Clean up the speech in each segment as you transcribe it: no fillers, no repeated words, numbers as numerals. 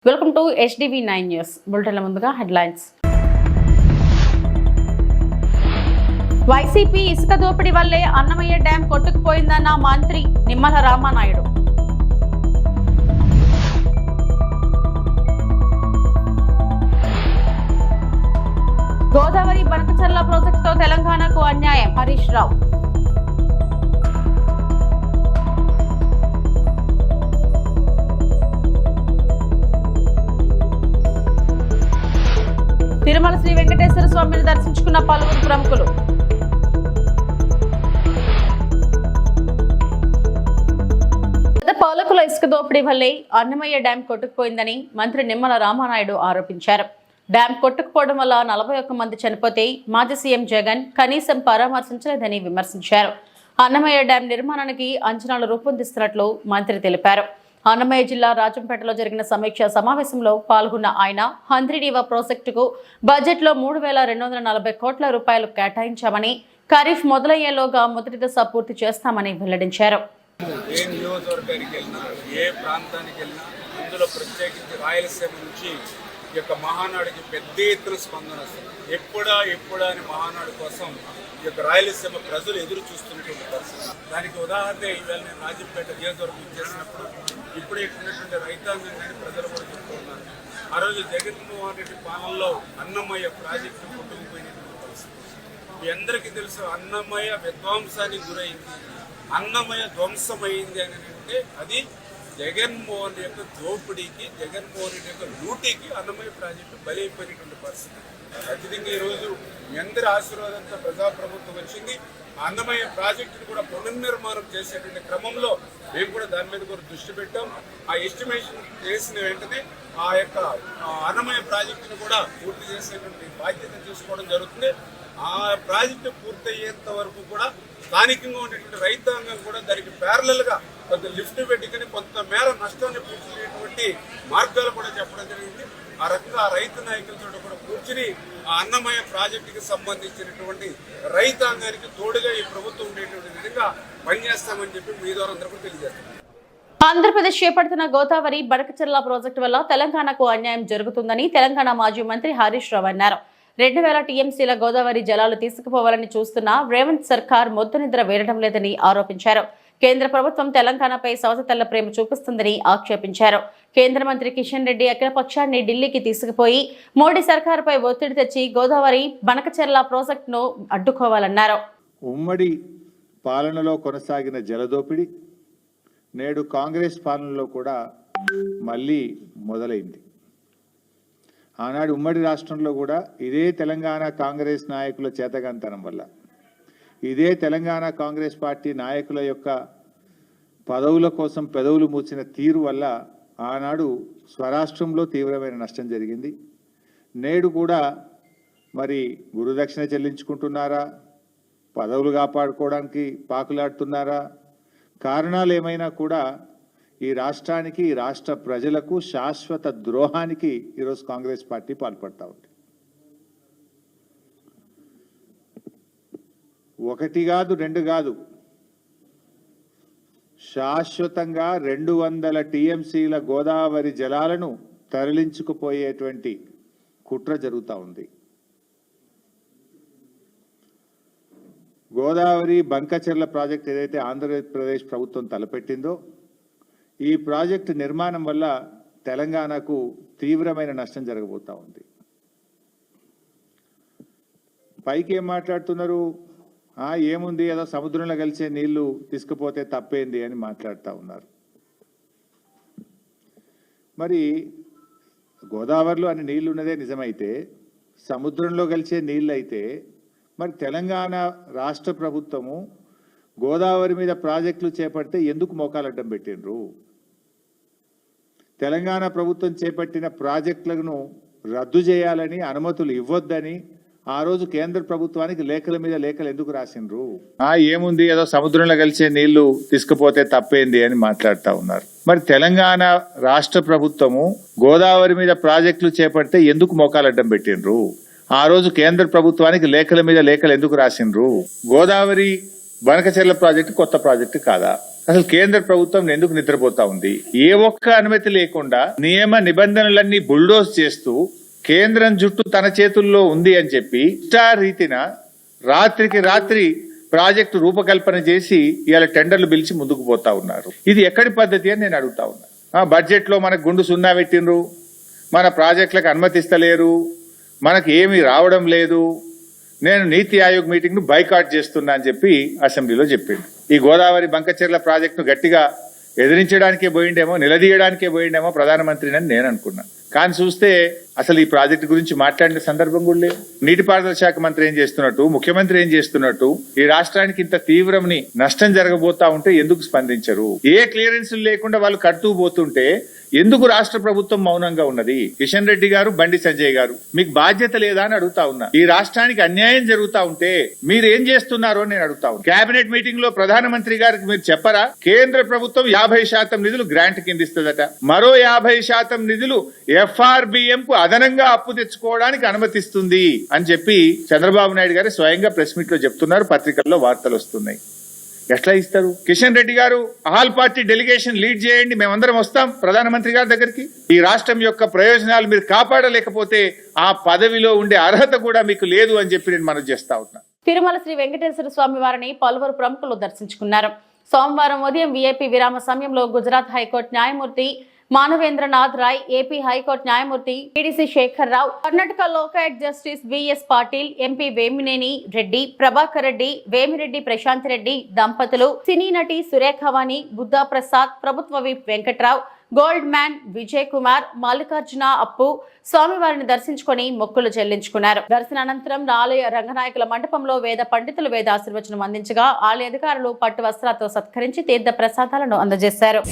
Welcome to HDV9 news బులెటిన్ల ముందుగా headlines. YCP ఇసుక దోపిడీ వల్లే అన్నమయ్య డ్యాం కొట్టుకుపోయిందన్న మంత్రి నిమ్మల రామానాయుడు. గోదావరి బనకచర్ల ప్రాజెక్టుతో తెలంగాణకు అన్యాయం హరీష్ రావు. తిరుమల శ్రీ వెంకటేశ్వర స్వామిని దర్శించుకున్న పలువురు ప్రముఖులు. గత పాలకుల ఇసుక దోపిడీ వల్లే అన్నమయ్య డ్యాం కొట్టుకుపోయిందని మంత్రి నిమ్మల రామానాయుడు ఆరోపించారు. డ్యాం కొట్టుకుపోవడం వల్ల 41 మంది చనిపోతే మాజీ సీఎం జగన్ కనీసం పరామర్శించలేదని విమర్శించారు. అన్నమయ్య డ్యాం నిర్మాణానికి అంచనాలు రూపొందిస్తున్నట్లు మంత్రి తెలిపారు. అన్నమయ్య జిల్లా రాజంపేటలో జరిగిన సమీక్ష సమావేశంలో పాల్గొన్న ఆయన హంద్రీనీవా ప్రాజెక్టుకు బడ్జెట్లో 3,240 కోట్ల రూపాయలు కేటాయించామని, ఖరీఫ్ మొదలయ్యేలోగా మొదటి దశ పూర్తి చేస్తామని వెల్లడించారు. ఏ నియోజకవర్గానికి వెళ్ళినా, ఏ ప్రాంతానికి వెళ్ళినా, అందులో ప్రత్యేకించి రాయలసీమ నుంచి ఈ యొక్క మహానాడుకి పెద్ద ఎత్తున స్పందన వస్తుంది. ఎప్పుడా అని మహానాడు కోసం ఈ యొక్క రాయలసీమ ప్రజలు ఎదురు చూస్తున్నటువంటి పరిస్థితి. దానికి ఉదాహరణ ఇవాళ నేను రాజంపేట నియోజకవర్గం చేసినప్పుడు ఇప్పుడే ఉన్నటువంటి రైతాంగం కానీ ప్రజలు కూడా చెప్తూ ఉన్నారు. ఆ రోజు జగన్మోహన్ రెడ్డి పాలనలో అన్నమయ్య ప్రాజెక్టు కొట్టుకుపోయినటువంటి పరిస్థితి. మీ అందరికీ తెలుసు, అన్నమయ్య విధ్వంసానికి గురైంది, అన్నమయ్య ధ్వంసమైంది అని అంటే అది జగన్మోహన్ రెడ్డి యొక్క దోపిడీకి, జగన్మోహన్ రెడ్డి యొక్క లూటీకి అన్నమయ్య ప్రాజెక్టు బలైపోయినటువంటి పరిస్థితి. ఖచ్చితంగా ఈరోజు మీ అందరి ఆశీర్వాదంతో ప్రజాప్రభుత్వం వచ్చింది. అన్నమయ్య ప్రాజెక్టును కూడా పునర్నిర్మాణం చేసేటువంటి క్రమంలో మేము కూడా దాని మీద కూడా దృష్టి పెట్టాం. ఆ ఎస్టిమేషన్ చేసిన వెంటనే ఆ యొక్క అన్నమయ్య ప్రాజెక్టును కూడా పూర్తి చేసేటువంటి బాధ్యత తీసుకోవడం జరుగుతుంది. ఆ ప్రాజెక్టు పూర్తయ్యేంత వరకు కూడా స్థానికంగా ఉండేటువంటి రైతాంగం కూడా దానికి ప్యారలల్గా కొంత లిఫ్ట్ పెట్టుకుని కొంత మేర నష్టాన్ని పూడ్చేటువంటి మార్గాలు కూడా చెప్పడం జరిగింది. ఆ రకంగా ఆ రైతు నాయకులతో కూడా కూర్చుని ఆ అన్నమయ్య ప్రాజెక్టుకి సంబంధించినటువంటి రైతాంగానికి తోడుగా ఈ ప్రభుత్వం ఉండేటువంటి విధంగా పనిచేస్తామని చెప్పి మీ ద్వారా అందరూ కూడా తెలియజేస్తాం. ఆంధ్రప్రదేశ్ చేపడుతున్న గోదావరి బనకచర్ల ప్రాజెక్టు వల్ల తెలంగాణకు అన్యాయం జరుగుతుందని తెలంగాణ మాజీ మంత్రి హరీష్ రావు అన్నారు. 2000 టీఎంసీల గోదావరి జలాలు తీసుకుపోవాలని చూస్తున్న రేవంత్ సర్కార్ మొద్దు నిద్ర వేయడం లేదని ఆరోపించారు. కేంద్ర ప్రభుత్వం తెలంగాణపై సవతల ప్రేమ చూపిస్తుందని ఆక్షేపించారు. కేంద్ర మంత్రి కిషన్ రెడ్డి అఖిలపక్షాన్ని ఢిల్లీకి తీసుకుపోయి మోడీ సర్కారుపై ఒత్తిడి తెచ్చి గోదావరి బనకచర్ల ప్రాజెక్టును అడ్డుకోవాలన్నారు. ఉమ్మడి పాలనలో కొనసాగిన జలదోపిడి నేడు కాంగ్రెస్ పాలనలో కూడా మళ్ళీ మొదలైంది. ఆనాడు ఉమ్మడి రాష్ట్రంలో కూడా ఇదే తెలంగాణ కాంగ్రెస్ నాయకుల చేతగంతనం వల్ల, ఇదే తెలంగాణ కాంగ్రెస్ పార్టీ నాయకుల యొక్క పదవుల కోసం పెదవులు మూసిన తీరు వల్ల ఆనాడు స్వరాష్ట్రంలో తీవ్రమైన నష్టం జరిగింది. నేడు కూడా మరి గురుదక్షిణ చెల్లించుకుంటున్నారా, పదవులు కాపాడుకోవడానికి పాకులాడుతున్నారా, కారణాలు ఏమైనా కూడా ఈ రాష్ట్రానికి, ఈ రాష్ట్ర ప్రజలకు శాశ్వత ద్రోహానికి ఈరోజు కాంగ్రెస్ పార్టీ పాల్పడతా ఉంది. ఒకటి కాదు, రెండు కాదు, శాశ్వతంగా 200 టీఎంసీల గోదావరి జలాలను తరలించుకుపోయేటువంటి కుట్ర జరుగుతూ ఉంది. గోదావరి బంకచెర్ల ప్రాజెక్ట్ ఏదైతే ఆంధ్రప్రదేశ్ ప్రభుత్వం తలపెట్టిందో, ఈ ప్రాజెక్టు నిర్మాణం వల్ల తెలంగాణకు తీవ్రమైన నష్టం జరగబోతూ ఉంది. పైకి ఏం మాట్లాడుతున్నారు, ఏముంది ఏదో సముద్రంలో కలిసే నీళ్లు తీసుకుపోతే తప్పేంది అని మాట్లాడుతూ ఉన్నారు. మరి గోదావరిలో అన్ని నీళ్లు ఉన్నదే నిజమైతే, సముద్రంలో కలిసే నీళ్ళు అయితే మరి తెలంగాణ రాష్ట్ర ప్రభుత్వము గోదావరి మీద ప్రాజెక్టులు చేపడితే ఎందుకు మోకాలడ్డం పెట్టిండ్రు? తెలంగాణ ప్రభుత్వం చేపట్టిన ప్రాజెక్టులను రద్దు చేయాలని, అనుమతులు ఇవ్వొద్దని ఆ రోజు కేంద్ర ప్రభుత్వానికి లేఖల మీద లేఖలు ఎందుకు రాసిండ్రు? ఏముంది ఏదో సముద్రంలో కలిసే నీళ్లు తీసుకుపోతే తప్పేంది అని మాట్లాడుతూ ఉన్నారు. మరి తెలంగాణ రాష్ట్ర ప్రభుత్వము గోదావరి మీద ప్రాజెక్టులు చేపడితే ఎందుకు మోకాలడ్డం పెట్టిండ్రు? ఆ రోజు కేంద్ర ప్రభుత్వానికి లేఖల మీద లేఖలు ఎందుకు రాసిండ్రు? గోదావరి బనకచెర్ల ప్రాజెక్టు కొత్త ప్రాజెక్టు కాదా? అసలు కేంద్ర ప్రభుత్వం ఎందుకు నిద్రపోతా ఉంది? ఏ ఒక్క అనుమతి లేకుండా నియమ నిబంధనలన్నీ బుల్డోజ్ చేస్తూ కేంద్రం జుట్టు తన చేతుల్లో ఉంది అని చెప్పి రీతిన రాత్రికి రాత్రి ప్రాజెక్టు రూపకల్పన చేసి ఇవాళ టెండర్లు పిలిచి ముందుకు పోతా ఉన్నారు. ఇది ఎక్కడి పద్ధతి అని నేను అడుగుతా ఉన్నా. బడ్జెట్ లో మనకు గుండు సున్నా పెట్టినరు, మన ప్రాజెక్టులకు అనుమతిస్తలేరు, మనకు ఏమీ రావడం లేదు, నేను నీతి ఆయోగ్ మీటింగ్ ను బైకాట్ చేస్తున్నా అని చెప్పి అసెంబ్లీలో చెప్పిండు. ఈ గోదావరి బంకచెర్ల ప్రాజెక్టును గట్టిగా ఎదిరించడానికే పోయిండేమో, నిలదీయడానికే పోయిండేమో ప్రధానమంత్రిని నేను అనుకున్నా. కానీ చూస్తే అసలు ఈ ప్రాజెక్టు గురించి మాట్లాడిన సందర్భం కూడా లేదు. నీటిపారుదల శాఖ మంత్రి ఏం చేస్తున్నట్టు, ముఖ్యమంత్రి ఏం చేస్తున్నట్టు, ఈ రాష్ట్రానికి ఇంత తీవ్రమని నష్టం జరగబోతా ఉంటే ఎందుకు స్పందించరు? ఏ క్లియరెన్స్ లేకుండా వాళ్ళు కడుతూ పోతుంటే ఎందుకు రాష్ట్ర ప్రభుత్వం మౌనంగా ఉన్నది? కిషన్ రెడ్డి గారు, బండి సంజయ్ గారు, మీకు బాధ్యత లేదా అని అడుగుతా ఉన్నా. ఈ రాష్ట్రానికి అన్యాయం జరుగుతా ఉంటే మీరు ఏం చేస్తున్నారో నేను అడుగుతా ఉన్నా. కేబినెట్ మీటింగ్ లో ప్రధానమంత్రి గారికి మీరు చెప్పరా, కేంద్ర ప్రభుత్వం 50% నిధులు గ్రాంట్ కింద ఇస్తుందట, మరో 50% నిధులు FRBM కు అదనంగా అప్పు తెచ్చుకోవడానికి అనుమతిస్తుంది అని చెప్పి చంద్రబాబు నాయుడు గారు స్వయంగా ప్రెస్ మీట్ లో చెప్తున్నారు, పత్రికల్లో వార్తలు వస్తున్నాయి. ఎట్లా ఇస్తారు? కిషన్ రెడ్డి గారు ఆల్ పార్టీ డెలిగేషన్ లీడ్ చేయండి, మేమందరం వస్తాం ప్రధానమంత్రి గారి దగ్గరికి. ఈ రాష్ట్రం యొక్క ప్రయోజనాలు మీరు కాపాడలేకపోతే ఆ పదవిలో ఉండే అర్హత కూడా మీకు లేదు అని చెప్పి నేను మనవి చేస్తా ఉన్నా. తిరుమల శ్రీ వెంకటేశ్వర స్వామి వారిని పలువురు ప్రముఖులు దర్శించుకున్నారు. సోమవారం ఉదయం VIP విరామ సమయంలో గుజరాత్ హైకోర్టు న్యాయమూర్తి మానవేంద్రనాథ్ రాయ్, ఏపీ హైకోర్టు న్యాయమూర్తి PDC Shekhar Rao, Karnataka Lokayukta justice VS Patil, MP Vemineni Reddy, Prabhakar Reddy, Vemireddy Prashanth Reddy దంపతులు, సినీ నటి సురేఖవాణి, బుద్ధా ప్రసాద్, ప్రభుత్వ whip Venkatrao, gold man Vijay Kumar, Mallikarjuna Appu స్వామివారిని దర్శించుకుని మొక్కులు చెల్లించుకున్నారు. దర్శనానంతరం ఆలయ రంగనాయకుల మండపంలో వేద పండితులు వేదాశీర్వచనం అందించగా ఆలయ అధికారులు పట్టు వస్త్రాలతో సత్కరించి తీర్థ ప్రసాదాలను అందజేశారు.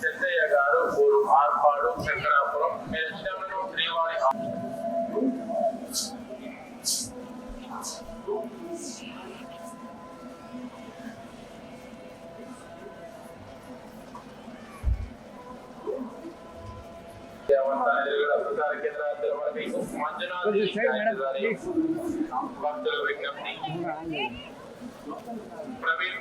చెన్నయ్య గారు ఊరు ఆర్పాడు శంకరాపురం శ్రీవారి ప్రసార కేంద్రాలు మంజునాథ్ భక్తుల విజ్ఞప్తి ప్రవీణ్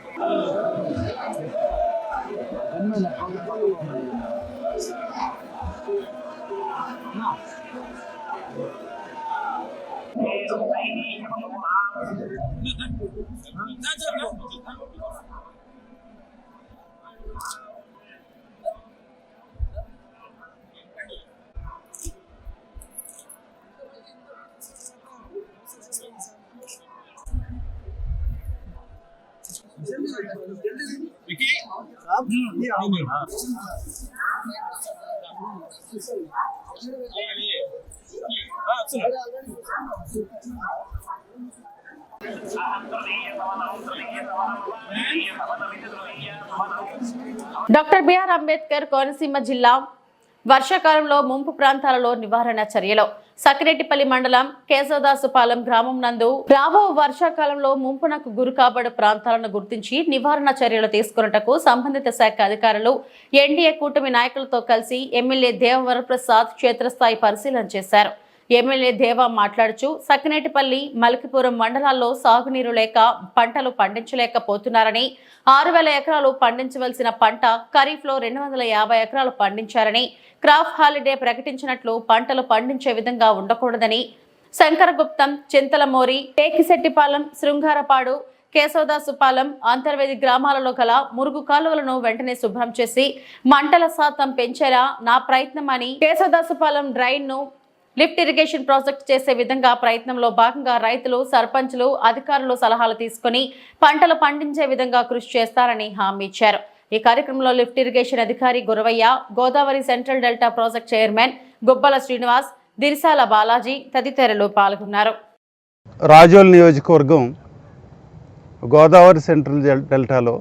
డాక్టర్ బిఆర్ అంబేద్కర్ కోనసీమ జిల్లా వర్షాకాలంలో ముంపు ప్రాంతాలలో నివారణ చర్యలు. సకిరెడ్డిపల్లి మండలం కేశవదాసుపాలెం గ్రామం నందు రాబో వర్షాకాలంలో ముంపునకు గురి కాబడే ప్రాంతాలను గుర్తించి నివారణ చర్యలు తీసుకున్నటకు సంబంధిత శాఖ అధికారులు ఎన్డీఏ కూటమి నాయకులతో కలిసి ఎమ్మెల్యే దేవవరప్రసాద్ క్షేత్రస్థాయి పరిశీలన చేశారు. ఎమ్మెల్యే దేవా మాట్లాడుచూ సకినేటిపల్లి, మలకిపురం మండలాల్లో సాగునీరు లేక పంటలు పండించలేకపోతున్నారని, 6,000 ఎకరాలు పండించవలసిన పంట ఖరీఫ్లో 250 ఎకరాలు పండించారని, క్రాప్ హాలిడే ప్రకటించినట్లు పంటలు పండించే విధంగా ఉండకూడదని, శంకరగుప్తం, చింతలమోరి, టేకిశెట్టిపాలెం, శృంగారపాడు, కేశవదాసుపాలెం, అంతర్వేది గ్రామాలలో గల మురుగు కాలువలను వెంటనే శుభ్రం చేసి మంటల శాతం పెంచేలా నా ప్రయత్నం అని, కేశవదాసుపాలెం డ్రైన్ ను లిఫ్ట్ ఇరిగేషన్ ప్రాజెక్ట్ చేసే విధంగా ప్రయత్నంలో భాగంగా రైతులు, సర్పంచులు, అధికారులు సలహాలు తీసుకుని పంటలు పండించే విధంగా కృషి చేస్తారని హామీ ఇచ్చారు. ఈ కార్యక్రమంలో లిఫ్ట్ ఇరిగేషన్ అధికారి Guravaiah, Godavari central delta project chairman Gubbala Srinivas, Dirisala Balaji తదితరులు పాల్గొన్నారు. రాజోల్ నియోజకవర్గం గోదావరి సెంట్రల్ డెల్టాలో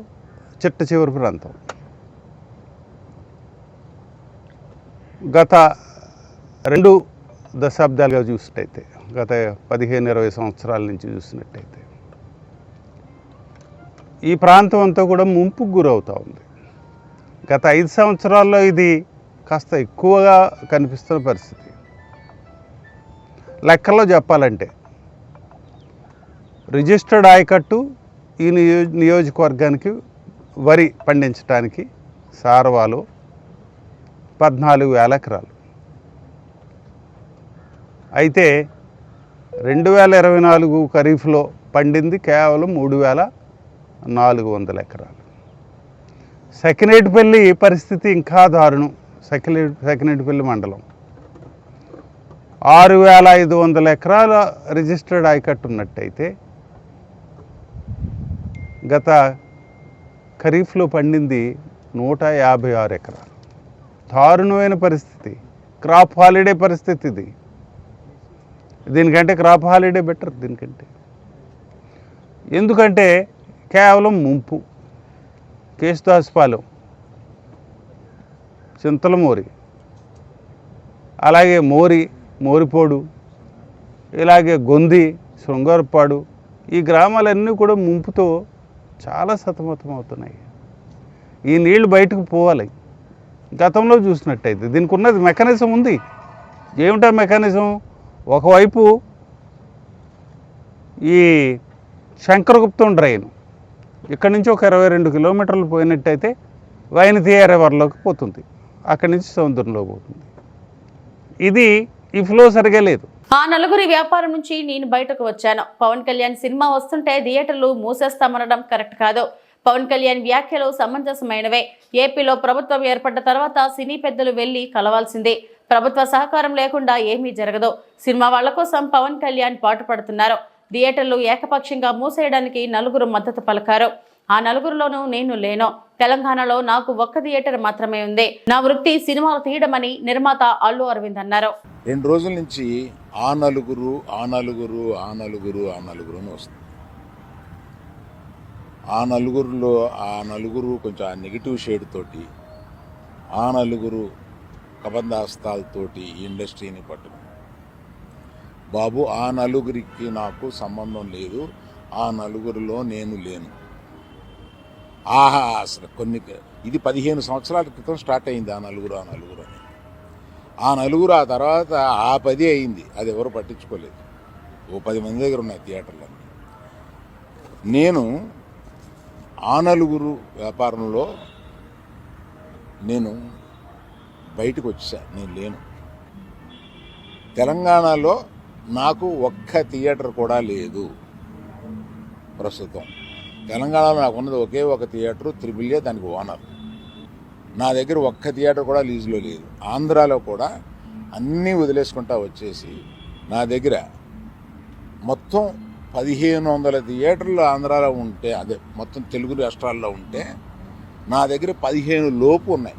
చిట్ట చివరి ప్రాంతం. గత 2 దశాబ్దాలుగా చూసినట్టయితే, గత 15-20 సంవత్సరాల నుంచి చూసినట్టయితే ఈ ప్రాంతం అంతా కూడా ముంపుకు గురవుతూ ఉంది. గత 5 సంవత్సరాల్లో ఇది కాస్త ఎక్కువగా కనిపిస్తున్న పరిస్థితి. లెక్కల్లో చెప్పాలంటే రిజిస్టర్డ్ ఆయకట్టు ఈ నియోజకవర్గానికి వరి పండించడానికి సార్వాలు 14,000 ఎకరాలు. అయితే 2024 ఖరీఫ్లో పండింది కేవలం 3,400 ఎకరాలు. సకినేటిపల్లి పరిస్థితి ఇంకా దారుణం. సకినేటిపల్లి మండలం 6,500 ఎకరాల రిజిస్టర్డ్ ఆయకట్టు ఉన్నట్టయితే గత ఖరీఫ్లో పండింది 156 ఎకరాలు. దారుణమైన పరిస్థితి. క్రాప్ హాలిడే పరిస్థితి ఇది. దీనికంటే క్రాప్ హాలిడే బెటర్ దీనికంటే. ఎందుకంటే కేవలం ముంపు. కేశదాసుపాలెం, చింతలమూరి, అలాగే మోరిపోడు, ఇలాగే గొంది, శృంగారపాడు, ఈ గ్రామాలన్నీ కూడా ముంపుతో చాలా సతమతం అవుతున్నాయి. ఈ నీళ్లు బయటకు పోవాలి. గతంలో చూసినట్టయితే దీనికి ఉన్నది మెకానిజం ఉంది. ఏమిటా మెకానిజం? ఒకవైపు ఈ శంకరగుప్తం డ్రైన్ ఇక్కడి నుంచి ఒక 22 కిలోమీటర్లు పోయినట్టయితే వైనతీయ రివర్లోకి పోతుంది. అక్కడి నుంచి సముద్రంలో పోతుంది. ఇది ఈ ఫ్లో సరిగా లేదు. ఆ నలుగురి వ్యాపారం నుంచి నేను బయటకు వచ్చాను. పవన్ కళ్యాణ్ సినిమా వస్తుంటే థియేటర్లు మూసేస్తామనడం కరెక్ట్ కాదు. పవన్ కళ్యాణ్ వ్యాఖ్యలు సమంజసమైనవే. ఏపీలో ప్రభుత్వం ఏర్పడ్డ తర్వాత సినీ పెద్దలు వెళ్లి కలవాల్సిందే. ప్రభుత్వ సహకారం లేకుండా ఏమీ జరగదు. సినిమా వాళ్ల కోసం పవన్ కళ్యాణ్ పాటుపడుతున్నారు. థియేటర్లు ఏకపక్షంగా మూసేయడానికి నలుగురు మద్దతు పలికారు. ఆ నలుగురిలోనూ నేను లేను. తెలంగాణలో నాకు ఒక్క థియేటర్ మాత్రమే ఉంది. నా వృత్తి సినిమాలు తీయడమని నిర్మాత అల్లు అరవింద్ అన్నారు. 2 రోజుల నుంచి ఆ నలుగురు అని వస్తుంది. ఆ నలుగురు కొంచెం ఆ నెగిటివ్ షేడ్ తోటి, ఆ నలుగురు కబంధాస్తాలతోటి ఈ ఇండస్ట్రీని పట్టుకు. బాబు, ఆ నలుగురికి నాకు సంబంధం లేదు. ఆ నలుగురిలో నేను లేను. అసలు ఇది 15 సంవత్సరాల క్రితం స్టార్ట్ అయింది ఆ నలుగురు అని. ఆ నలుగురు ఆ తర్వాత ఆ 10 అయింది. అది ఎవరు పట్టించుకోలేదు. ఓ 10 మంది దగ్గర ఉన్నాయి థియేటర్లు. నేను ఆ నలుగురు వ్యాపారంలో నేను బయటకు వచ్చా. నేను లేను. తెలంగాణలో నాకు ఒక్క థియేటర్ కూడా లేదు ప్రస్తుతం. తెలంగాణలో నాకు ఉన్నది ఒకే ఒక థియేటరు, త్రిబుల్ ఏ, దానికి ఓనర్. నా దగ్గర ఒక్క థియేటర్ కూడా లీజులో లేదు. ఆంధ్రాలో కూడా అన్నీ వదిలేసుకుంటా వచ్చేసి నా దగ్గర మొత్తం 1,500 థియేటర్లు ఆంధ్రాలో ఉంటే, అదే మొత్తం తెలుగు రాష్ట్రాల్లో ఉంటే నా దగ్గర 15 లోపు ఉన్నాయి.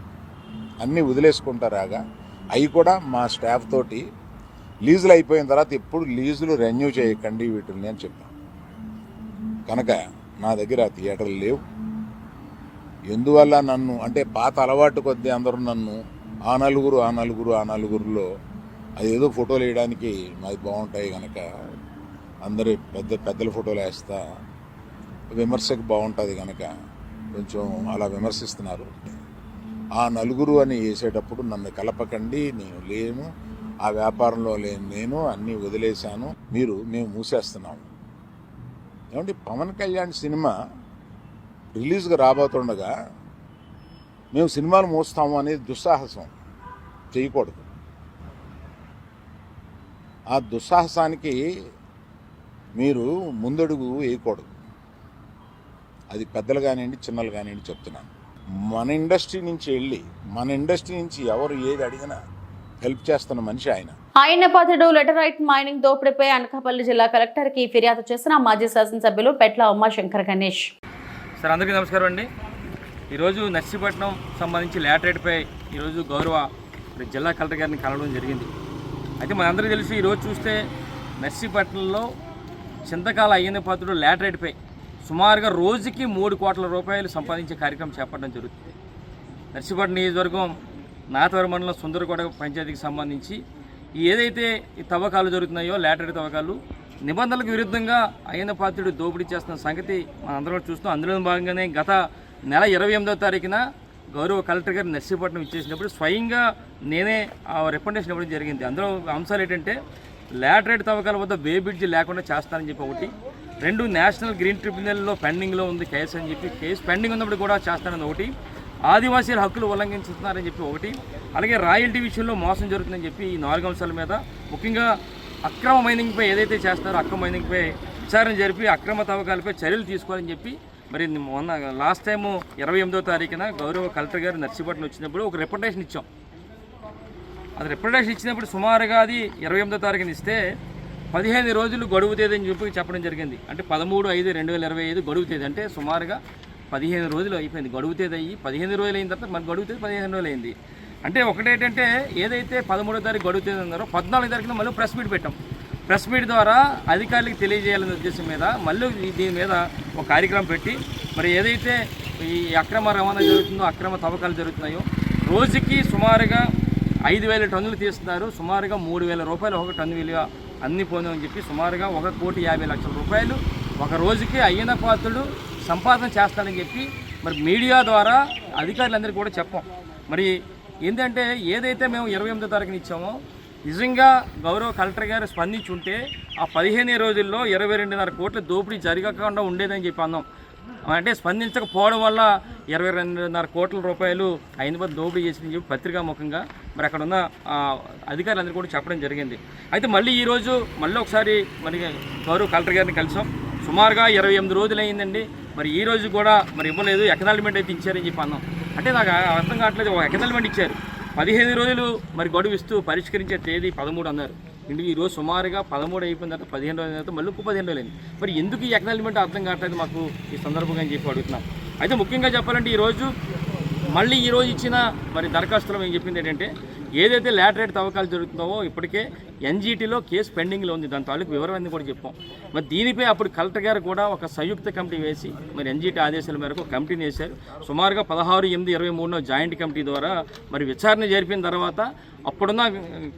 అన్నీ వదిలేసుకుంటారాగా. అవి కూడా మా స్టాఫ్ తోటి లీజులు అయిపోయిన తర్వాత ఎప్పుడు లీజులు రెన్యూ చేయకండి వీటిని అని చెప్పాను. కనుక నా దగ్గర థియేటర్లు లేవు. ఎందువల్ల నన్ను అంటే పాత అలవాటు కొద్దీ అందరూ నన్ను ఆ నలుగురులో అదేదో ఫోటోలు వేయడానికి మాది బాగుంటాయి కనుక అందరి పెద్దల ఫోటోలు వేస్తా, విమర్శకు బాగుంటుంది కనుక కొంచెం అలా విమర్శిస్తున్నారు. ఆ నలుగురు అని వేసేటప్పుడు నన్ను కలపకండి, నేను లేను, ఆ వ్యాపారంలో లేను, నేను అన్నీ వదిలేశాను, మేము మూసేస్తున్నాము. ఏమంటే పవన్ కళ్యాణ్ సినిమా రిలీజ్గా రాబోతుండగా మేము సినిమాలు మోస్తాము అనేది దుస్సాహసం చేయకూడదు. ఆ దుస్సాహసానికి మీరు ముందడుగు వేయకూడదు. అది పెద్దలు కానివ్వండి, చిన్నలు కానివ్వండి చెప్తున్నాను. మన ఇండస్ట్రీ నుంచి ఎవరు ఏది అడిగినా హెల్ప్ చేస్తున్న మనిషి ఆయన. ఆయనపాత్రుడు లెటరైట్ మైనింగ్ దోపిడీపై అనకాపల్లి జిల్లా కలెక్టర్ కి ఫిర్యాదు చేసిన మాజీ శాసనసభ్యులు పెట్ల ఉమాశంకర్ గణేష్. సార్, అందరికీ నమస్కారం అండి. ఈరోజు నర్సీపట్నం సంబంధించి ల్యాటరైట్పై ఈరోజు గౌరవ జిల్లా కలెక్టర్ గారిని కలవడం జరిగింది. అయితే మనందరికీ తెలుసు, ఈరోజు చూస్తే నర్సీపట్నంలో చింతకాల అయ్యన్నపాత్రుడు ల్యాటరైట్పై సుమారుగా రోజుకి 3 కోట్ల రూపాయలు సంపాదించే కార్యక్రమం చేపట్టడం జరుగుతుంది. నర్సీపట్నం నియోజకవర్గం నాతవరం మండలం సుందరకోట పంచాయతీకి సంబంధించి ఏదైతే ఈ తవ్వకాలు జరుగుతున్నాయో లాటరీ తవ్వకాలు నిబంధనలకు విరుద్ధంగా అయ్యన్న పాత్రుడు దోపిడీ చేస్తున్న సంగతి మనం అందరం చూస్తాం. అందులో భాగంగానే గత నెల 28వ తారీఖున గౌరవ కలెక్టర్ గారు నర్సీపట్నం ఇచ్చేసినప్పుడు స్వయంగా నేనే రికమెండేషన్ ఇవ్వడం జరిగింది. అందులో అంశాలు ఏంటంటే లాటరీ తవ్వకాల వద్ద వే బ్రిడ్జ్ లేకుండా చేస్తానని చెప్పి ఒకటి, 2 నేషనల్ గ్రీన్ ట్రిబ్యునల్లో పెండింగ్లో ఉంది కేసు అని చెప్పి కేసు పెండింగ్ ఉన్నప్పుడు కూడా చేస్తానని ఒకటి, ఆదివాసీల హక్కులు ఉల్లంఘించుతున్నారని చెప్పి ఒకటి, అలాగే రాయల్టీ విషయంలో మోసం జరుగుతుందని చెప్పి ఈ 4 అంశాల మీద ముఖ్యంగా అక్రమ మైనింగ్పై ఏదైతే చేస్తారో అక్రమ మైనింగ్పై విచారణ జరిపి అక్రమ తవ్వకాలపై చర్యలు తీసుకోవాలని చెప్పి మరి మొన్న లాస్ట్ టైము 28వ తారీఖున గౌరవ కలెక్టర్ గారు నర్సీపట్నం వచ్చినప్పుడు ఒక రిప్రజెంటేషన్ ఇచ్చాం. అది రిప్రజెంటేషన్ ఇచ్చినప్పుడు సుమారుగా అది 28వ తారీఖున ఇస్తే 15 రోజులు గడువు తేదీ అని చెప్పి చెప్పడం జరిగింది. అంటే 13/5/2025 గడువు తేదీ, అంటే సుమారుగా 15 రోజులు అయిపోయింది. గడువు తేదీ అయ్యి 15 రోజులు అయిన తర్వాత మన గడువు తేదీ 15 రోజులు అయింది. అంటే ఒకటేంటంటే ఏదైతే 13వ తారీఖు గడువు తేదీ ఉన్నారో 14వ తారీఖున మళ్ళీ ప్రెస్ మీట్ పెట్టాం. ప్రెస్ మీట్ ద్వారా అధికారులకు తెలియజేయాలనే ఉద్దేశం మీద మళ్ళీ దీని మీద ఒక కార్యక్రమం పెట్టి మరి ఏదైతే ఈ అక్రమ రవాణా జరుగుతుందో అక్రమ తవ్వకాలు జరుగుతున్నాయో రోజుకి సుమారుగా 5,000 టన్నులు తీస్తున్నారు, సుమారుగా 3,000 రూపాయలు ఒక టన్ను విలువ అన్ని పోదామని చెప్పి సుమారుగా 1,50,00,000 రూపాయలు ఒక రోజుకి అయ్యన్న పాత్రుడు సంపాదన చేస్తాడని చెప్పి మరి మీడియా ద్వారా అధికారులందరికీ కూడా చెప్పాం. మరి ఏంటంటే ఏదైతే మేము 28వ తారీఖున ఇచ్చామో నిజంగా గౌరవ కలెక్టర్ గారు స్పందించి ఉంటే ఆ 15 రోజుల్లో 22.5 కోట్ల దోపిడీ జరగకుండా ఉండేదని చెప్పి అన్నాం. అంటే స్పందించకపోవడం వల్ల 22.5 కోట్ల రూపాయలు హైదరాబాద్ దోపిడీ చేసిందని చెప్పి పత్రికాముఖంగా మరి అక్కడ ఉన్న అధికారులందరూ కూడా చెప్పడం జరిగింది. అయితే మళ్ళీ ఈరోజు మళ్ళీ ఒకసారి మరి గౌరవ కలెక్టర్ గారిని కలిసాం. సుమారుగా 28 రోజులు అయిందండి. మరి ఈ రోజు కూడా మరి ఇవ్వలేదు, ఎక్నాలజ్మెంట్ అయితే ఇచ్చారని చెప్పి అన్నాం. అంటే నాకు అర్థం కావట్లేదు, ఒక ఎక్నాలజ్మెంట్ ఇచ్చారు, 15 రోజులు మరి గడువు ఇస్తూ పరిష్కరించే తేదీ 13 అన్నారు. ఇంటికి ఈరోజు సుమారుగా 13 అయిపోయిన తర్వాత 15 రోజుల తర్వాత మళ్ళీ 15 రోజులు అయింది. మరి ఎందుకు ఈ ఎక్నాలజ్మెంట్ అర్థం కావట్లేదు మాకు ఈ సందర్భంగా అని చెప్పి అడుగుతున్నాం. అయితే ముఖ్యంగా చెప్పాలంటే ఈరోజు మళ్ళీ ఈరోజు ఇచ్చిన మరి దరఖాస్తులో మేము చెప్పింది ఏంటంటే ఏదైతే లాటరీ తవ్వకాలు జరుగుతుందో ఇప్పటికే ఎన్జీటీలో కేసు పెండింగ్లో ఉంది, దాని తాలూకు వివరాన్ని కూడా చెప్పాం. మరి దీనిపై అప్పుడు కలెక్టర్ గారు కూడా ఒక సంయుక్త కమిటీ వేసి మరి ఎన్జీటీ ఆదేశాల మేరకు కమిటీని వేశారు. సుమారుగా 16/8/23 జాయింట్ కమిటీ ద్వారా మరి విచారణ జరిపిన తర్వాత అప్పుడున్న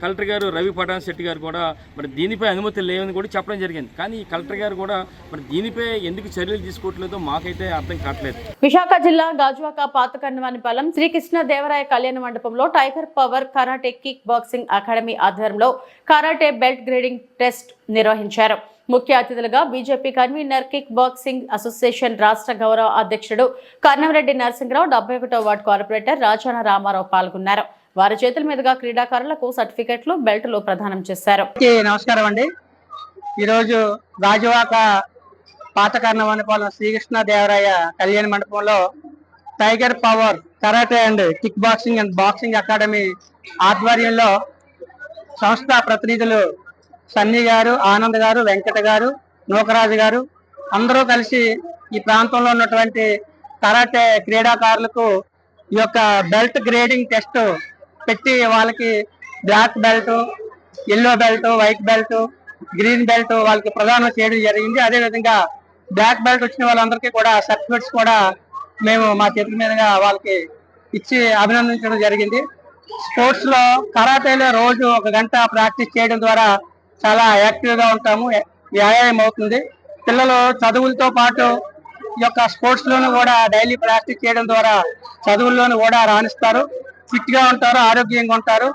కలెక్టర్ గారు రవి పటాన్ శెట్టి గారు కూడా మరి దీనిపై అనుమతి లేవని కూడా చెప్పడం జరిగింది. కానీ ఈ కలెక్టర్ గారు కూడా మరి దీనిపై ఎందుకు చర్యలు తీసుకోవట్లేదో మాకైతే అర్థం కావట్లేదు. విశాఖ జిల్లా గాజువాక పాతకన్నవానిపాలెం శ్రీకృష్ణ దేవరాయ కళ్యాణ మండపంలో tiger power karate kick boxing academy ఆధ్వర్యంలో కరాటే బెల్ట్ గ్రేడింగ్ టెస్ట్ నిర్వహించారు. ముఖ్య అతిథులుగా BJP convener kick boxing association రాష్ట్ర గౌరవ అధ్యక్షుడు కన్నమరెడ్డి నరసింహరావు, 71వ వార్డు కార్పొరేటర్ రాజాన రామారావు పాల్గొన్నారు. వారి చేతుల మీదుగా క్రీడాకారులకు సర్టిఫికెట్లు, బెల్టులు ప్రదానం చేశారు. నమస్కారం అండి. ఈరోజు గాజువాక పాతకన్నవానిపాలెం శ్రీకృష్ణ దేవరాయ కళ్యాణ మండపంలో tiger power karate and kick boxing and boxing academy ఆధ్వర్యంలో సంస్థ ప్రతినిధులు సన్నీ గారు, ఆనంద్ గారు, వెంకట గారు, నూకరాజు గారు అందరూ కలిసి ఈ ప్రాంతంలో ఉన్నటువంటి కరాటే క్రీడాకారులకు ఈ యొక్క బెల్ట్ గ్రేడింగ్ టెస్ట్ పెట్టి వాళ్ళకి black belt, yellow belt, white belt, green belt వాళ్ళకి ప్రదానం చేయడం జరిగింది. అదేవిధంగా బ్లాక్ బెల్ట్ వచ్చిన వాళ్ళందరికీ కూడా సర్టిఫికెట్స్ కూడా మేము మా చేతుల మీదుగా వాళ్ళకి ఇచ్చి అభినందించడం జరిగింది. స్పోర్ట్స్ లో కరాటేలో రోజు 1 గంట ప్రాక్టీస్ చేయడం ద్వారా చాలా యాక్టివ్ గా ఉంటాము, వ్యాయామం అవుతుంది. పిల్లలు చదువులతో పాటు ఈ యొక్క స్పోర్ట్స్ లోను కూడా డైలీ ప్రాక్టీస్ చేయడం ద్వారా చదువుల్లోనూ కూడా రాణిస్తారు, ఫిట్ గా ఉంటారు, ఆరోగ్యంగా ఉంటారు.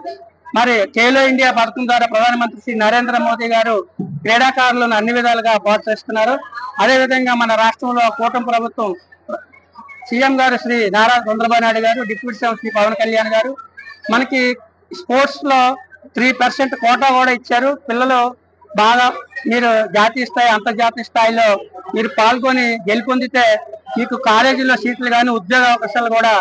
మరి ఖేలో ఇండియా పథకం ద్వారా ప్రధానమంత్రి శ్రీ నరేంద్ర మోదీ గారు క్రీడాకారులను అన్ని విధాలుగా ప్రోత్సహిస్తున్నారు. అదేవిధంగా మన రాష్ట్రంలో కూటమి ప్రభుత్వం సీఎం గారు శ్రీ నారా చంద్రబాబు నాయుడు గారు, డిప్యూటీ సీఎం శ్రీ పవన్ కళ్యాణ్ గారు మనకి స్పోర్ట్స్ లో 3% కోటా కూడా ఇచ్చారు. పిల్లలు బాగా మీరు జాతీయ స్థాయి, అంతర్జాతీయ స్థాయిలో మీరు పాల్గొని గెలుపొందితే మీకు కాలేజీలో సీట్లు కానీ ఉద్యోగ అవకాశాలు కూడా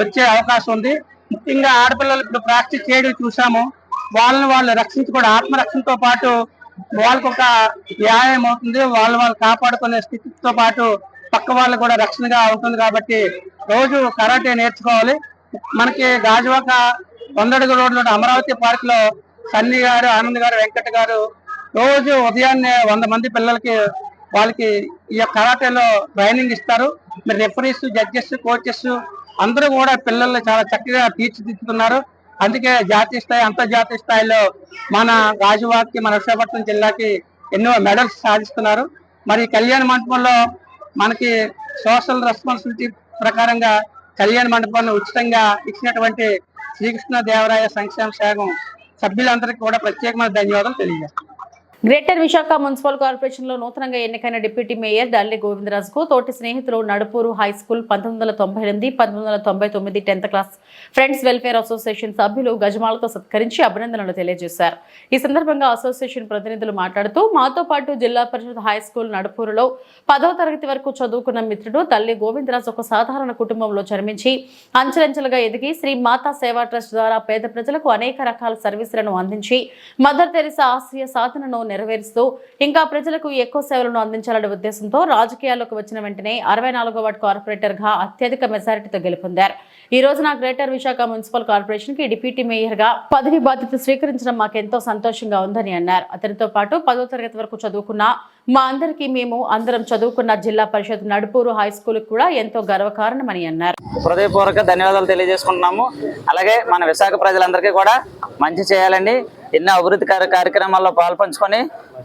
వచ్చే అవకాశం ఉంది. ముఖ్యంగా ఆడపిల్లలు ఇప్పుడు ప్రాక్టీస్ చేయడం చూసాము. వాళ్ళని వాళ్ళు రక్షించుకోవడం, ఆత్మరక్షణతో పాటు వాళ్ళకు ఒక వ్యాయామం అవుతుంది, వాళ్ళు కాపాడుకునే స్థితితో పాటు పక్క వాళ్ళు కూడా రక్షణగా ఉంటుంది. కాబట్టి రోజు కరాటే నేర్చుకోవాలి. మనకి గాజువాక 100 అడుగు రోడ్లో అమరావతి పార్క్ లో సన్నీ గారు, ఆనంద్ గారు, వెంకట గారు రోజు ఉదయాన్నే 100 మంది పిల్లలకి వాళ్ళకి ఈ కరాటేలో ట్రైనింగ్ ఇస్తారు. మరి రెఫరీస్, జడ్జెస్, కోచెస్ అందరూ కూడా పిల్లల్ని చాలా చక్కగా తీర్చిదిద్దుతున్నారు. అందుకే జాతీయ స్థాయి, అంతర్జాతీయ స్థాయిలో మన గాజువాకకి, మన విశాఖపట్నం జిల్లాకి ఎన్నో మెడల్స్ సాధిస్తున్నారు. మరి కళ్యాణ మండపంలో మనకి సోషల్ రెస్పాన్సిబిలిటీ ప్రకారంగా కళ్యాణ మండపాన్ని ఉచితంగా ఇచ్చినటువంటి శ్రీకృష్ణదేవరాయ సంక్షేమ సంఘం సభ్యులందరికీ కూడా ప్రత్యేకమైన ధన్యవాదాలు తెలియజేస్తాను. గ్రేటర్ విశాఖ మున్సిపల్ కార్పొరేషన్ లో నూతనంగా ఎన్నికైన డిప్యూటీ మేయర్ డల్లి గోవిందరాజుకు తోటి స్నేహితులు Nadupuru high school 1998, 1999 10th class friends welfare association సభ్యులు గజమాలతో సత్కరించి అభినందనలు తెలియజేశారు. ఈ సందర్భంగా అసోసియేషన్ ప్రతినిధులు మాట్లాడుతూ మాతో పాటు జిల్లా పరిషత్ హై స్కూల్ నడుపూరులో 10వ తరగతి వరకు చదువుకున్న మిత్రుడు తల్లి గోవిందరాజు ఒక సాధారణ కుటుంబంలో జన్మించి అంచెలంచెలుగా ఎదిగి శ్రీ మాతా సేవా ట్రస్ట్ ద్వారా పేద ప్రజలకు అనేక రకాల సర్వీసులను అందించి మదర్ తెరిసా ఆశయ సాధనను నెరవేరుస్తూ ఇంకా ప్రజలకు ఎక్కువ సేవలను అందించాలనే ఉద్దేశంతో రాజకీయాల్లోకి వచ్చిన వెంటనే 64వ వార్డు కార్పొరేటర్ గా అత్యధిక మెజారిటీతో గెలుపొందారు. ఈ రోజున గ్రేటర్ విశాఖ మున్సిపల్ కార్పొరేషన్ కి డిప్యూటీ మేయర్ గా పదవి బాధ్యత స్వీకరించడం మాకెంతో సంతోషంగా ఉందని అన్నారు. అతనితో పాటు 10వ తరగతి వరకు చదువుకున్న మా అందరికీ మేము అందరం చదువుకున్న జిల్లా పరిషత్ నడుపూరు హై స్కూల్ కూడా ఎంతో గర్వకారణమని అన్నారు. హృదయపూర్వక ధన్యవాదాలు తెలియజేసుకుంటున్నాము. అలాగే మన విశాఖ ప్రజలందరికీ కూడా మంచి చేయాలండి, ఎన్నో అభివృద్ధి కార్యక్రమాల్లో పాల్పంచుకొని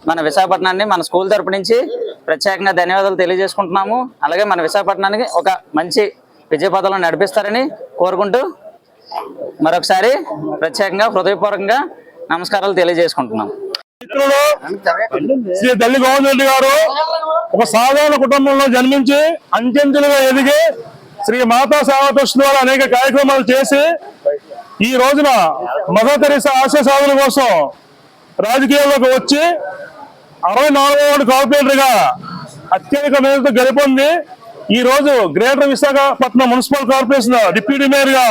మన విశాఖపట్నాన్ని మన స్కూల్ తరపు నుంచి ప్రత్యేకంగా ధన్యవాదాలు తెలియజేసుకుంటున్నాము. అలాగే మన విశాఖపట్నానికి ఒక మంచి విజయపథంలో నడిపిస్తారని కోరుకుంటూ మరొకసారి ప్రత్యేకంగా హృదయపూర్వకంగా నమస్కారాలు తెలియజేసుకుంటున్నాము. శ్రీ తల్లి గోవిందరెడ్డి గారు ఒక సాధారణ కుటుంబంలో జన్మించి అంచెంచెలుగా ఎదిగి శ్రీ మాతా సేవా ట్రస్ట్ ద్వారా అనేక కార్యక్రమాలు చేసి ఈ రోజున మదర్ తెరిసా ఆశయ సాధన కోసం రాజకీయాల్లోకి వచ్చి 64వ వార్డు కార్పొరేటర్ గా అత్యధిక మేరతో గెలుపొంది ఈ రోజు greater Visakhapatnam municipal corporation deputy mayor గా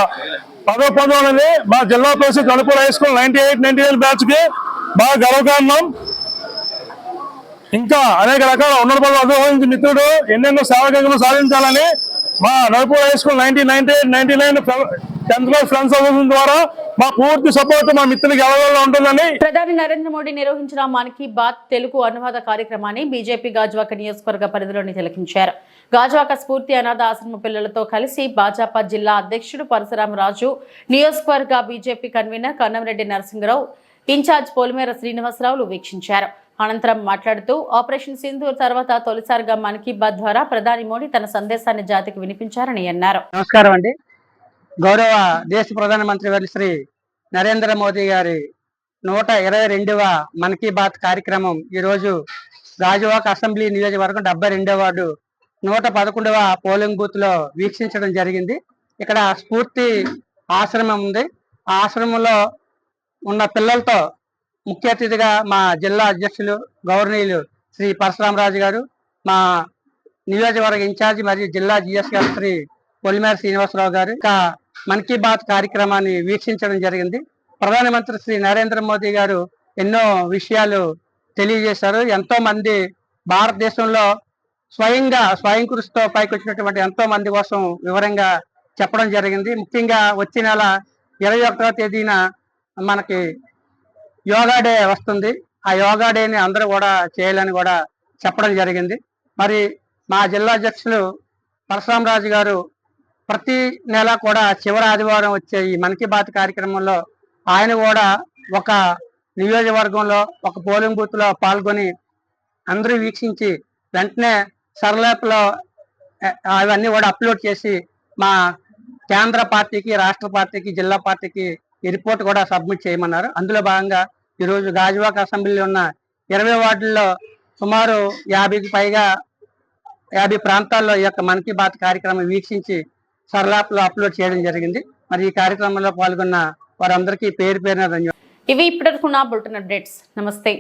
పదవి పొందాలని మా జిల్లా పరిషత్ నడుపూరు హై స్కూల్ 98-99 బ్యాచ్ కి బాగా గర్వకారణం. ఇంకా అనేక రకాల ఉన్నత పదవులు అధిరోహించిన మిత్రుడు ఎన్నెన్నో సేవా సాధించాలని మా Nadupuru high school 1998-99 10th class friends association ద్వారా మా పూర్తి సపోర్ట్ మా మిత్రులకి ఎవరిలో ఉంటుందని. ప్రధాని నరేంద్ర మోడీ నిర్వహించిన మన్ కీ బాత్ తెలుగు అనువాద కార్యక్రమాన్ని బీజేపీ గాజువాక నియోజకవర్గ పరిధిలోని తిలకించారు. గాజువాక స్ఫూర్తి అనాథ ఆశ్రమ పిల్లలతో కలిసి భాజపా జిల్లా అధ్యక్షుడు పరశురామరాజు, నియోజకవర్గ BJP convener Kannamreddy Narasimharao, in charge Polimera శ్రీనివాసరావులు వీక్షించారు. అనంతరం మాట్లాడుతూ ఆపరేషన్ సింధూర్ తర్వాత తొలిసారిగా మన్ కీ బాత్ ద్వారా ప్రధాని మోడీ తన సందేశాన్ని జాతికి వినిపించారని అన్నారు. నమస్కారం అండి. గౌరవ దేశ ప్రధానమంత్రి వర్యులు శ్రీ నరేంద్ర మోదీ గారి 122వ మన్ కీ బాత్ కార్యక్రమం ఈరోజు గాజువాక అసెంబ్లీ నియోజకవర్గం 72వ వార్డు 111వ పోలింగ్ బూత్ లో వీక్షించడం జరిగింది. ఇక్కడ స్ఫూర్తి ఆశ్రమం ఉంది. ఆ ఆశ్రమంలో ఉన్న పిల్లలతో ముఖ్య అతిథిగా మా జిల్లా అధ్యక్షులు గౌరవనీయులు శ్రీ పరశురామరాజు గారు, మా నియోజకవర్గ ఇన్ఛార్జి మరియు జిల్లా జిఎస్ గారు శ్రీ పొలిమేర శ్రీనివాసరావు గారు ఇంకా మన్ కీ బాత్ కార్యక్రమాన్ని వీక్షించడం జరిగింది. ప్రధానమంత్రి శ్రీ నరేంద్ర మోదీ గారు ఎన్నో విషయాలు తెలియజేశారు. ఎంతో మంది భారతదేశంలో స్వయం కృషితో పైకి వచ్చినటువంటి ఎంతో మంది కోసం వివరంగా చెప్పడం జరిగింది. ముఖ్యంగా వచ్చే నెల 21వ తేదీన మనకి యోగా డే వస్తుంది. ఆ యోగా డేని అందరూ కూడా చేయాలని కూడా చెప్పడం జరిగింది. మరి మా జిల్లా అధ్యక్షులు పరశురామరాజు గారు ప్రతి నెల కూడా చివరి ఆదివారం వచ్చే ఈ మన్ కీ బాత్ కార్యక్రమంలో ఆయన కూడా ఒక నియోజకవర్గంలో ఒక పోలింగ్ బూత్ లో పాల్గొని అందరూ వీక్షించి వెంటనే సర్లాప్లో అవన్నీ కూడా అప్లోడ్ చేసి మా కేంద్ర పార్టీకి, రాష్ట్ర పార్టీకి, జిల్లా పార్టీకి ఈ రిపోర్ట్ కూడా సబ్మిట్ చేయమన్నారు. అందులో భాగంగా ఈరోజు గాజువాక అసెంబ్లీలో ఉన్న 20 వార్డుల్లో సుమారు 50కి పైగా 50 ప్రాంతాల్లో ఈ యొక్క మన్ కీ బాత్ కార్యక్రమం వీక్షించి సర్లాప్లో అప్లోడ్ చేయడం జరిగింది. మరి ఈ కార్యక్రమంలో పాల్గొన్న వారందరికీ పేరు పేరున ధన్యవాదాలు. ఇవి ఇప్పటివరకు నా బులెటిన్ అప్డేట్స్. నమస్తే.